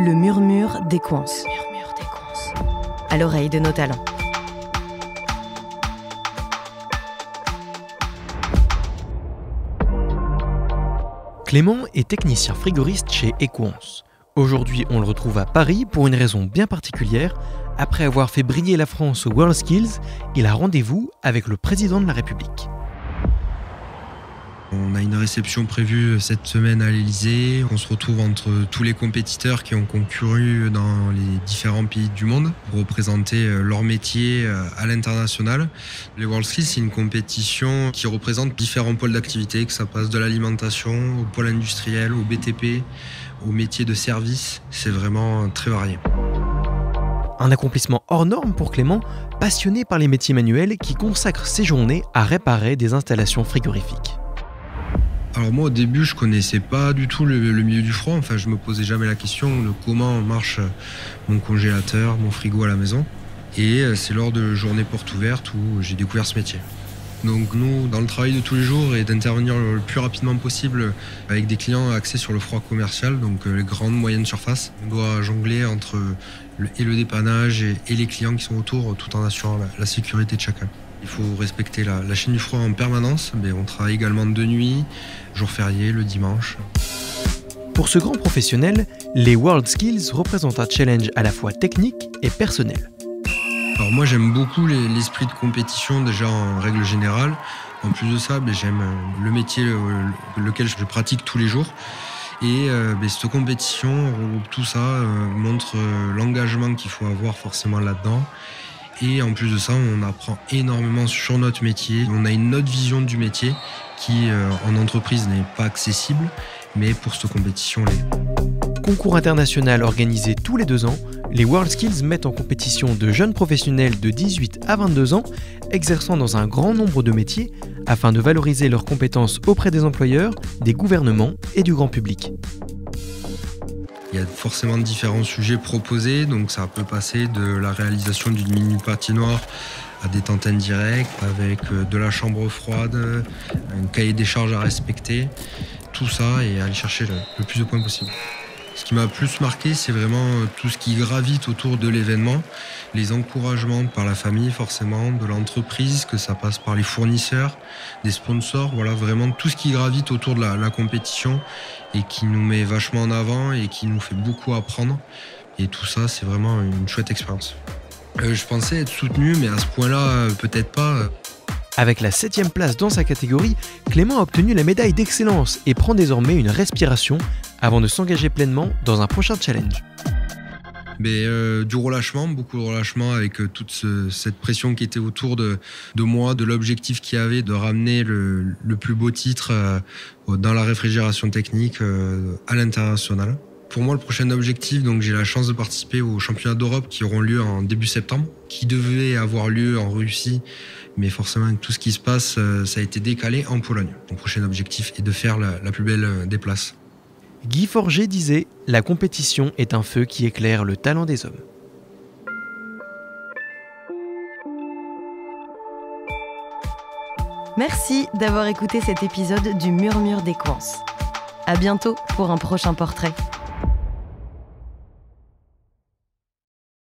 Le murmure des coins. À l'oreille de nos talents. Clément est technicien frigoriste chez Equans. Aujourd'hui, on le retrouve à Paris pour une raison bien particulière. Après avoir fait briller la France aux WorldSkills, il a rendez-vous avec le président de la République. On a une réception prévue cette semaine à l'Elysée. On se retrouve entre tous les compétiteurs qui ont concouru dans les différents pays du monde pour représenter leur métier à l'international. Les WorldSkills, c'est une compétition qui représente différents pôles d'activité, que ça passe de l'alimentation au pôle industriel, au BTP, au métier de service. C'est vraiment très varié. Un accomplissement hors norme pour Clément, passionné par les métiers manuels qui consacre ses journées à réparer des installations frigorifiques. Alors moi au début je connaissais pas du tout le milieu du froid, enfin je me posais jamais la question de comment marche mon congélateur, mon frigo à la maison. Et c'est lors de journées portes ouvertes où j'ai découvert ce métier. Donc nous, dans le travail de tous les jours et d'intervenir le plus rapidement possible avec des clients axés sur le froid commercial, donc les grandes, moyennes surfaces, on doit jongler entre le dépannage et les clients qui sont autour tout en assurant la sécurité de chacun. Il faut respecter la chaîne du froid en permanence, mais on travaille également de nuit, jour férié, le dimanche. Pour ce grand professionnel, les WorldSkills représentent un challenge à la fois technique et personnel. Alors moi j'aime beaucoup l'esprit de compétition déjà en règle générale. En plus de ça, j'aime le métier lequel je pratique tous les jours. Et cette compétition regroupe tout ça, montre l'engagement qu'il faut avoir forcément là-dedans. Et en plus de ça, on apprend énormément sur notre métier. On a une autre vision du métier qui, en entreprise, n'est pas accessible, mais pour cette compétition, l'est. Concours international organisé tous les 2 ans, les WorldSkills mettent en compétition de jeunes professionnels de 18 à 22 ans, exerçant dans un grand nombre de métiers, afin de valoriser leurs compétences auprès des employeurs, des gouvernements et du grand public. Il y a forcément différents sujets proposés, donc ça peut passer de la réalisation d'une mini-patinoire à des tentes indirectes, avec de la chambre froide, un cahier des charges à respecter, tout ça et aller chercher le plus de points possible. Ce qui m'a plus marqué, c'est vraiment tout ce qui gravite autour de l'événement, les encouragements par la famille forcément, de l'entreprise, que ça passe par les fournisseurs, des sponsors, voilà vraiment tout ce qui gravite autour de la compétition et qui nous met vachement en avant et qui nous fait beaucoup apprendre. Et tout ça, c'est vraiment une chouette expérience. Je pensais être soutenu, mais à ce point-là, peut-être pas. Avec la 7e place dans sa catégorie, Clément a obtenu la médaille d'excellence et prend désormais une respiration avant de s'engager pleinement dans un prochain challenge. Du relâchement, beaucoup de relâchement avec toute cette pression qui était autour de moi, de l'objectif qu'il y avait de ramener le plus beau titre dans la réfrigération technique à l'international. Pour moi, le prochain objectif, donc j'ai la chance de participer aux championnats d'Europe qui auront lieu en début septembre, qui devaient avoir lieu en Russie, mais forcément avec tout ce qui se passe, ça a été décalé en Pologne. Mon prochain objectif est de faire la plus belle des places. Guy Forget disait « La compétition est un feu qui éclaire le talent des hommes ». Merci d'avoir écouté cet épisode du Murmure des coins. À bientôt pour un prochain portrait.